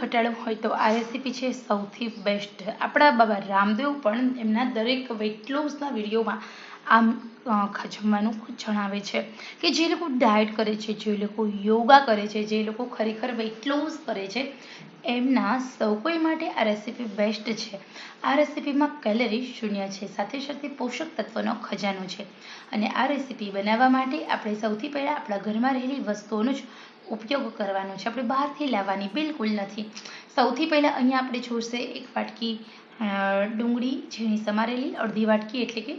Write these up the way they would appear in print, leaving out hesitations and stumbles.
ઘટાડવું હોય તો આ રેસીપી છે સૌથી બેસ્ટ. આપણા બાબા રામદેવ પણ એમના દરેક વેઇટ લોસના વિડીયોમાં આમ જમવાનું જણાવે છે કે જે લોકો ડાયટ કરે છે, જે લોકો યોગા કરે છે, જે લોકો ખરેખર વેઇટ લોસ કરે છે, એમના સૌ કોઈ માટે આ રેસીપી બેસ્ટ છે. આ રેસીપીમાં કેલરી શૂન્ય છે, સાથે સાથે પોષક તત્વનો ખજાનો છે. અને આ રેસીપી બનાવવા માટે આપણે સૌથી પહેલાં આપણા ઘરમાં રહેલી વસ્તુઓનો જ ઉપયોગ કરવાનો છે. આપણે બહારથી લાવવાની બિલકુલ નથી. સૌથી પહેલાં અહીંયા આપણે જોશે એક વાટકી ડુંગળી ઝીણી સમારેલી, અડધી વાટકી એટલે કે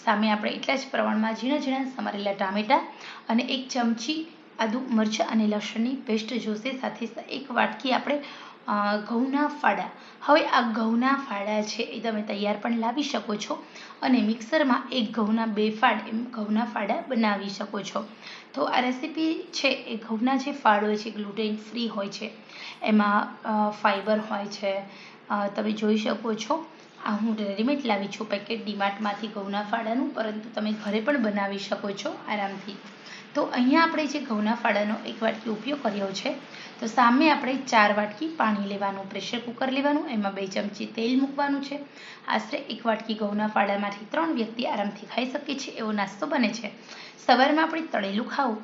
સામે આપણે એટલા જ પ્રમાણમાં ઝીણા ઝીણા સમારેલા ટામેટાં અને એક ચમચી આદુ મરચાં અને લસણની પેસ્ટ જોશે. સાથે એક વાટકી આપણે ઘઉંના ફાડા. હવે આ ઘઉંના ફાડા છે એ તમે તૈયાર પણ લાવી શકો છો અને મિક્સરમાં એક ઘઉંના 2 ફાડ એમ ઘઉંના ફાડા બનાવી શકો છો. તો આ રેસીપી છે એ ઘઉંના જે ફાડ હોય છે ગ્લુટેન ફ્રી હોય છે, એમાં ફાઈબર હોય છે. તમે જોઈ શકો છો આ હું રેડીમેડ લાવી છું પેકેટ ડીમાર્ટમાંથી ઘઉંના ફાડાનું, પરંતુ તમે ઘરે પણ બનાવી શકો છો આરામથી. તો અહીંયા આપણે જે ઘઉંના ફાડાનો એક વાટકી ઉપયોગ કર્યો છે, તો સામે આપણે 4 વાટકી પાણી લેવાનું, પ્રેશર કુકર લેવાનું, એમાં 2 ચમચી તેલ મૂકવાનું છે. આશરે 1 વાટકી ઘઉંના ફાડામાંથી 3 વ્યક્તિ આરામથી ખાઈ શકે છે એવો નાસ્તો બને છે. સવારમાં આપણે તળેલું ખાવું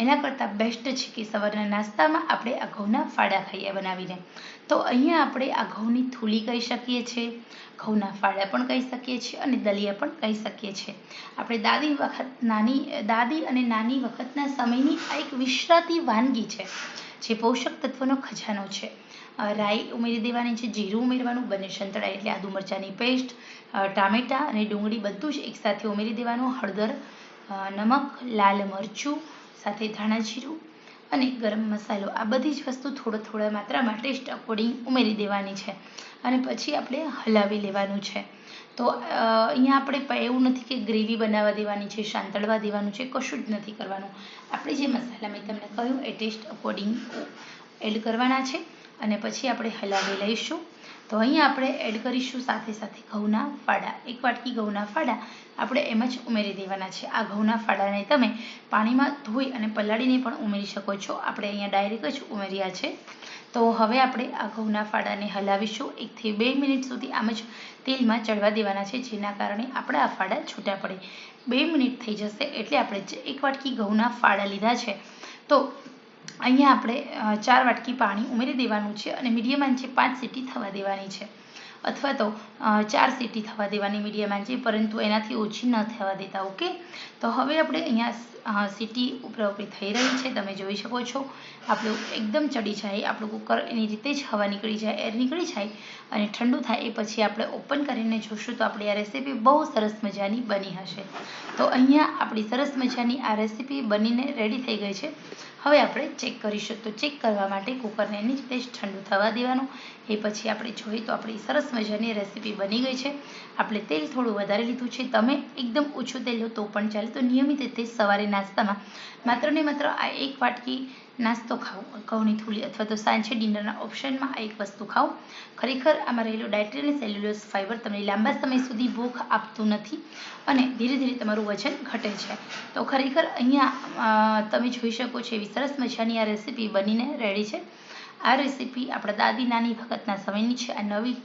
એના કરતાં બેસ્ટ છે કે સવારના નાસ્તામાં આપણે આ ઘઉંના ફાડા ખાઈએ બનાવીને. તો અહીંયા આપણે આ ઘઉંની થૂલી કહી શકીએ છીએ, ઘઉંના ફાડા પણ કહી શકીએ છીએ અને દલિયા પણ કહી શકીએ છીએ. આપણે દાદી અને નાની વખતના સમયની આ એક વિસરાતી વાનગી છે જે પોષક તત્વનો ખજાનો છે. રાઈ ઉમેરી દેવાની છે, જીરું ઉમેરવાનું, બંને સંતળાય એટલે આદુ મરચાંની પેસ્ટ, ટામેટાં અને ડુંગળી બધું જ એકસાથે ઉમેરી દેવાનું, હળદર, નમક, લાલ મરચું, સાથે ધાણા જીરું અને ગરમ મસાલો, આ બધી જ વસ્તુ થોડા માત્રામાં ટેસ્ટ અકોર્ડિંગ ઉમેરી દેવાની છે અને પછી આપણે હલાવી લેવાનું છે. તો અહીંયા આપણે એવું નથી કે ગ્રેવી બનાવવા દેવાની છે, સાંતળવા દેવાનું છે, કશું જ નથી કરવાનું. આપણે જે મસાલા મેં તમને કહ્યું એ ટેસ્ટ અકોર્ડિંગ એડ કરવાના છે અને પછી આપણે હલાવી લઈશું. તો અહીંયા આપણે એડ કરીશું સાથે સાથે ઘઉંના ફાડા. 1 વાટકી ઘઉંના ફાડા આપણે એમ જ ઉમેરી દેવાના છે. આ ઘઉંના ફાડાને તમે પાણીમાં ધોઈ અને પલાળીને પણ ઉમેરી શકો છો. આપણે અહીંયા ડાયરેક્ટ જ ઉમેર્યા છે. તો હવે આપણે આ ઘઉંના ફાડાને હલાવીશું 1 થી 2 મિનિટ સુધી આમ જ તેલમાં ચડવા દેવાના છે, જેના કારણે આપણા આ ફાડા છૂટા પડે. 2 મિનિટ થઈ જશે એટલે આપણે 1 વાટકી ઘઉંના ફાડા લીધા છે, તો અહીંયા આપણે 4 વાટકી પાણી ઉમેરી દેવાનું છે અને મીડિયમ આંચે 5 સીટી થવા દેવાની છે, અથવા તો 4 સીટી થવા દેવાની મીડિયમ આંચે, પરંતુ એનાથી ઓછી ન થવા દેતા. ઓકે, તો હવે આપણે અહીંયા સીટી ઉપરી થઈ રહી છે, તમે જોઈ શકો છો. આપણું એકદમ ચડી જાય, આપણું કુકર એની રીતે જ હવા નીકળી જાય, એર નીકળી જાય અને ઠંડુ થાય એ પછી આપણે ઓપન કરીને જોશું તો આપણી આ રેસીપી બહુ સરસ મજાની બની હશે. તો અહીંયા આપણી સરસ મજાની આ રેસીપી બનીને રેડી થઈ ગઈ છે. હવે આપણે ચેક કરીશું. તો ચેક કરવા માટે કુકરને એની રીતે જ ઠંડુ થવા દેવાનું. એ પછી આપણે જોઈએ તો આપણી સરસ મજાની રેસીપી બની ગઈ છે. આપણે તેલ થોડું વધારે લીધું છે, તમે એકદમ ઓછું તેલ લો તો પણ ચાલે. તો નિયમિત રીતે સવારે નાસ્તામાં માત્ર ને માત્ર આ 1 વાટકી નાસ્તો ખાઓ, ઘઉંની થૂલી, અથવા તો સાંજે ડિનરના ઓપ્શનમાં આ એક વસ્તુ ખાઓ. ખરેખર આમાં રહેલું ડાયટરી અને સેલ્યુલોઝ ફાઈબર તમને લાંબા સમય સુધી ભૂખ આપતું નથી અને ધીરે ધીરે તમારું વજન ઘટે છે. તો ખરેખર અહીંયા તમે જોઈ શકો છો એવી સરસ મજાની આ રેસીપી બનીને રેડી છે. આ રેસીપી આપણા દાદી નાની વખતના સમયની છે. આ નવી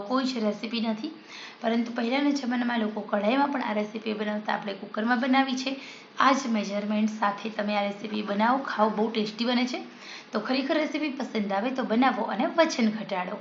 કોઈ જ રેસીપી નથી, પરંતુ પહેલાંના જમાનામાં લોકો કઢાઈમાં પણ આ રેસીપી બનાવતા, આપણે કુકરમાં બનાવી છે. આ જ મેજરમેન્ટ સાથે તમે આ રેસીપી બનાવો, ખાઓ, બહુ ટેસ્ટી બને છે. તો ખરેખર રેસીપી પસંદ આવે તો બનાવો અને વજન ઘટાડો.